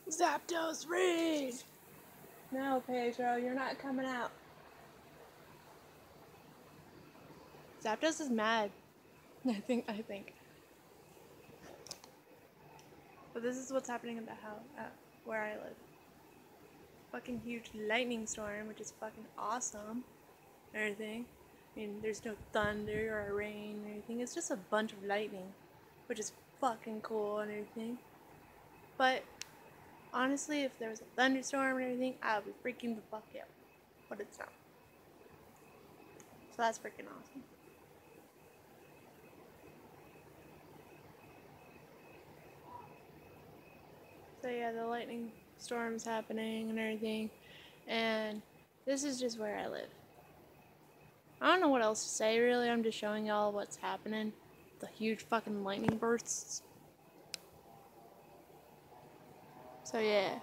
Zapdos Rage! No, Pedro, you're not coming out. Zapdos is mad. I think. But this is what's happening in the house, where I live. Fucking huge lightning storm, which is fucking awesome. And everything. I mean, there's no thunder or rain or anything. It's just a bunch of lightning, which is fucking cool and everything. But honestly, if there was a thunderstorm and everything, I would be freaking the fuck out. But it's not. So that's freaking awesome. So yeah, the lightning storm's happening and everything. And this is just where I live. I don't know what else to say really. I'm just showing y'all what's happening. The huge fucking lightning bursts. So yeah.